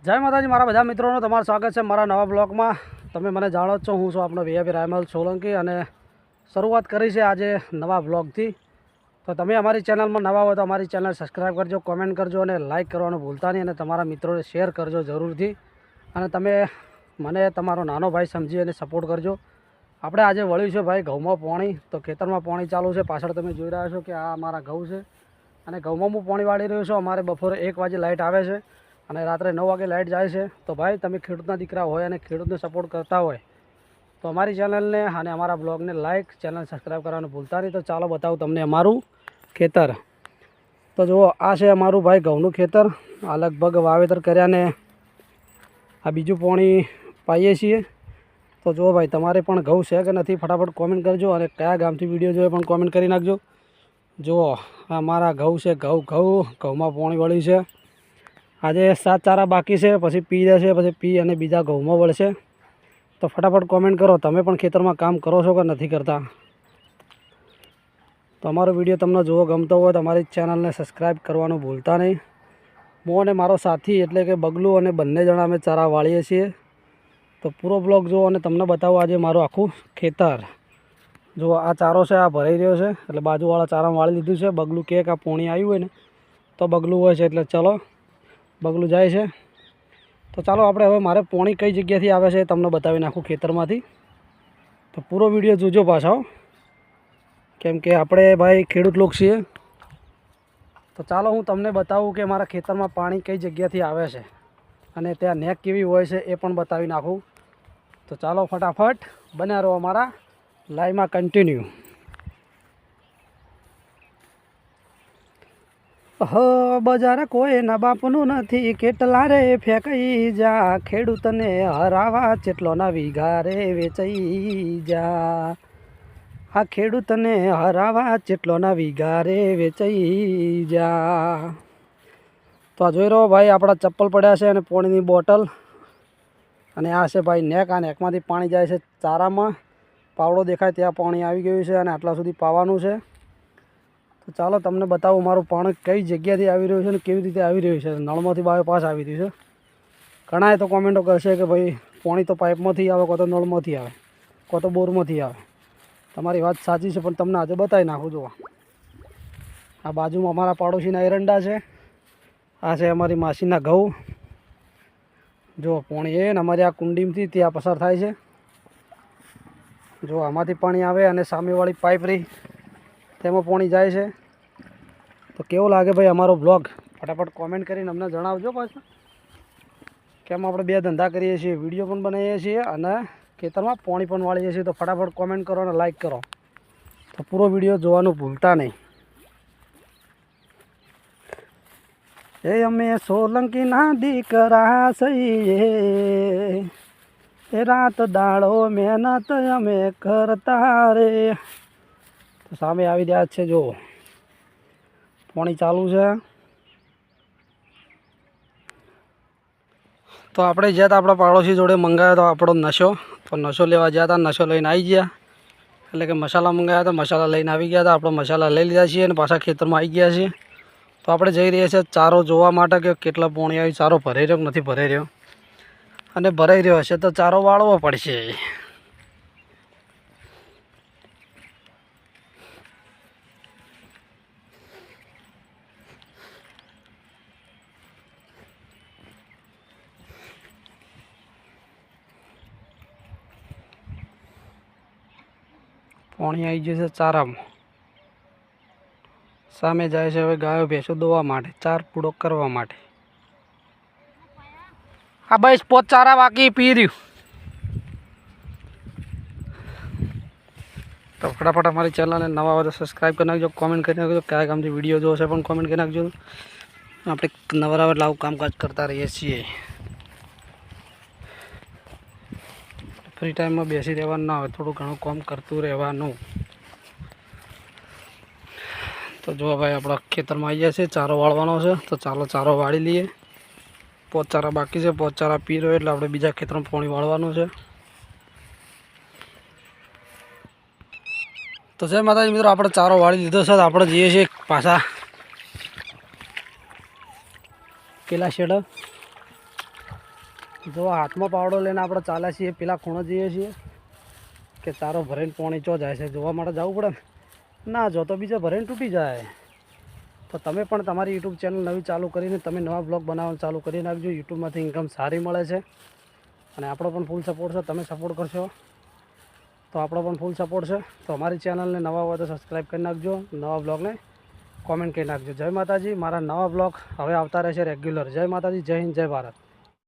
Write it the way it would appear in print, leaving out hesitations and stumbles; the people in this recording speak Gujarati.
જય માતાજી મારા બધા મિત્રોનું તમારું સ્વાગત છે મારા નવા બ્લોગમાં। તમે મને જાણો જ છો, હું છું આપણો વીઆઈપી રાયમલ સોલંકી અને શરૂઆત કરી છે આજે નવા બ્લોગથી। તો તમે અમારી ચેનલમાં નવા હોય તો અમારી ચેનલ સબસ્ક્રાઈબ કરજો, કોમેન્ટ કરજો અને લાઇક કરવાનું ભૂલતા નહીં અને તમારા મિત્રોને શેર કરજો જરૂરથી। અને તમે મને તમારો નાનો ભાઈ સમજી અને સપોર્ટ કરજો। આપણે આજે વળ્યું છે ભાઈ ઘઉંમાં પાણી, તો ખેતરમાં પાણી ચાલુ છે। પાછળ તમે જોઈ રહ્યા છો કે આ અમારા ઘઉં છે અને ઘઉંમાં હું પાણી વાળી રહ્યો છું। અમારે બપોરે 1 વાગે લાઇટ આવે છે અને રાત્રે 9 વાગે લાઇટ જાય છે। તો ભાઈ તમે ખેડૂતના દીકરા હોય અને ખેડૂતને સપોર્ટ કરતા હોય તો અમારી ચેનલને અને અમારા બ્લોગને લાઇક, ચેનલ સબસ્ક્રાઈબ કરવાનું ભૂલતા નહીં। તો ચાલો બતાવું તમને અમારું ખેતર। તો જુઓ, આ છે અમારું ભાઈ ઘઉંનું ખેતર। આ લગભગ વાવેતર કર્યાને આ બીજું પાણી પાઈએ છીએ। તો જુઓ ભાઈ, તમારે પણ ઘઉં છે કે નથી ફટાફટ કોમેન્ટ કરજો અને કયા ગામથી વિડીયો જોઈએ પણ કોમેન્ટ કરી નાખજો। જુઓ, આ મારા ઘઉં છે, ઘઉંમાં પાણી વળ્યું છે। આજે 7 ચારા બાકી છે, પછી પી જશે, પછી પી અને બીજા ઘઉંમાં વળશે। તો ફટાફટ કોમેન્ટ કરો, તમે પણ ખેતરમાં કામ કરો છો કે નથી કરતા। તો અમારો વિડીયો તમને જોવો ગમતો હોય તો અમારી ચેનલને સબસ્ક્રાઈબ કરવાનું ભૂલતા નહીં। હું અને મારો સાથી એટલે કે બગલું અને બંને જણા અમે ચારા વાળીએ છીએ। તો પૂરો બ્લોગ જુઓ અને તમને બતાવો આજે મારું આખું ખેતર। જુઓ, આ ચારો છે, આ ભરાઈ રહ્યો છે એટલે બાજુવાળા ચારામાં વાળી લીધું છે। બગલું કે આ પોણી આવ્યું હોય ને તો બગલું હોય છે, એટલે ચલો બગલું જાય છે। તો ચાલો આપણે હવે મારે પોણી કઈ જગ્યાથી આવે છે એ તમને બતાવી નાખું ખેતરમાંથી। તો પૂરો વિડીયો જોજો પાછો, કેમ કે આપણે ભાઈ ખેડૂત લોક છીએ। તો ચાલો હું તમને બતાવું કે મારા ખેતરમાં પાણી કઈ જગ્યાથી આવે છે અને ત્યાં નેક કેવી હોય છે એ પણ બતાવી નાખું। તો ચાલો ફટાફટ બન્યા રહો અમારા લાઈવમાં કન્ટિન્યુ। બજાર કોઈના બાપનું નથી, કેટલા રે ફેંકાઈ જા, ખેડૂતને હરાવા ચેટલો ના વીઘા રે વેચાઈ જા। આ ખેડૂતને હરાવા ચેટલો ના વીઘા રે વેચાઈ જા। તો આ જોઈ રહ્યો ભાઈ, આપણા ચપ્પલ પડ્યા છે અને પાણીની બોટલ, અને આ છે ભાઈ નેક। આ નેકમાંથી પાણી જાય છે ચારામાં। પાવડો દેખાય ત્યાં પાણી આવી ગયું છે અને આટલા સુધી પાવાનું છે। તો ચાલો તમને બતાવું મારું પાણી કઈ જગ્યાથી આવી રહ્યું છે અને કેવી રીતે આવી રહ્યું છે। નળમાંથી બાયોપાસ આવી રહ્યું છે। ઘણાએ તો કોમેન્ટો કરશે કે ભાઈ પાણી તો પાઇપમાંથી આવે, કો તો નળમાંથી આવે, કો તો બોરમાંથી આવે। તમારી વાત સાચી છે, પણ તમને આજે બતાવી નાખું। જુઓ, આ બાજુમાં અમારા પાડોશીના એરંડા છે, આ છે અમારી માસીના ઘઉં। જો પાણી એ ને અમારી આ કુંડીમાંથી ત્યાં પસાર થાય છે। જો આમાંથી પાણી આવે અને સામેવાળી પાઇપ રહી તેમાં પાણી જાય છે। તો કેવો લાગે ભાઈ અમારો બ્લોગ ફટાફટ કોમેન્ટ કરીને અમને જણાવજો પાછું। કેમ આપણે 2 ધંધા કરીએ છીએ, વિડીયો પણ બનાવીએ છીએ અને ખેતરમાં પાણી પણ વાળીએ છીએ। તો ફટાફટ કોમેન્ટ કરો અને લાઇક કરો। તો પૂરો વિડીયો જોવાનું ભૂલતા નહીં। એ અમે સોલંકીના દીકરા છીએ, એ રાત દાડો મહેનત અમે કરતા રે। તો સામે આવી રહ્યા છે, જો પાણી ચાલુ છે। તો આપણે જ્યાં હતા આપણા પાડોશી જોડે મંગાવ્યો તો આપણો નશો, તો નશો લેવા ગયા હતા, નશો લઈને આવી ગયા, એટલે કે મસાલા મંગાવ્યા હતા, મસાલા લઈને આવી ગયા હતા। આપણે મસાલા લઈ લીધા છીએ અને પાછા ખેતરમાં આવી ગયા છીએ। તો આપણે જઈ રહ્યા છીએ ચારો જોવા માટે કે કેટલા પાણી આવી, ચારો ભરાઈ રહ્યો કે નથી ભરાઈ રહ્યો, અને ભરાઈ રહ્યો હશે તો ચારો વાળવો પડશે। પાણી આવી ગયું છે ચારામાં, સામે જાય છે હવે ગાયો ભેંસો દોવા માટે, ચાર પૂડો કરવા માટે। આ બસ 5 ચારા બાકી પી રહ્યું। તો ફટાફટ અમારી ચેનલને નવા હોય તો સબસ્ક્રાઈબ કરી નાખજો, કોમેન્ટ કરી નાખજો, કયા ગામથી વિડીયો જોશે પણ કોમેન્ટ કરી નાખજો। આપણે નવરા એટલે આવું કામકાજ કરતા રહીએ છીએ। ફ્રી ટાઈમમાં બેસી રહેવાનું ના હોય, થોડું ઘણું કામ કરતું રહેવાનું। તો જો ભાઈ આપણા ખેતરમાં આવી ગયા છે, ચારો વાળવાનો છે। તો ચાલો ચારો વાળી લઈએ। 5 ચારા બાકી છે, 5 ચારા પી રહ્યો એટલે આપણે બીજા ખેતરમાં પાણી વાળવાનું છે। તો જય માતાજી મિત્રો, આપણે ચારો વાળી લીધો છે। આપણે જઈએ છીએ પાછા પેલા શેડ જો હાથમાં પાવડો લઈને આપણે ચાલ્યા છીએ, પેલા ખૂણો જઈએ છીએ કે તારો ભરાઈને પાણી ચો જાય છે જોવા માટે જવું પડે ને, ના જો તો બીજા ભરાઈને તૂટી જાય. તો તમે પણ તમારી યુટ્યુબ ચેનલ નવી ચાલુ કરીને તમે નવા બ્લોગ બનાવવાનું ચાલુ કરી નાખજો. યુટ્યુબમાંથી ઇન્કમ સારી મળે છે અને આપણો પણ ફૂલ સપોર્ટ છે. તમે સપોર્ટ કરશો તો આપણો પણ ફૂલ સપોર્ટ છે. તો અમારી ચેનલને નવા હોય તો સબસ્ક્રાઈબ કરી નાખજો, નવા બ્લોગને કોમેન્ટ કરી નાખજો. જય માતાજી. મારા નવા બ્લોગ હવે આવતા રહેશે રેગ્યુલર. જય માતાજી, જય હિન્દ, જય ભારત.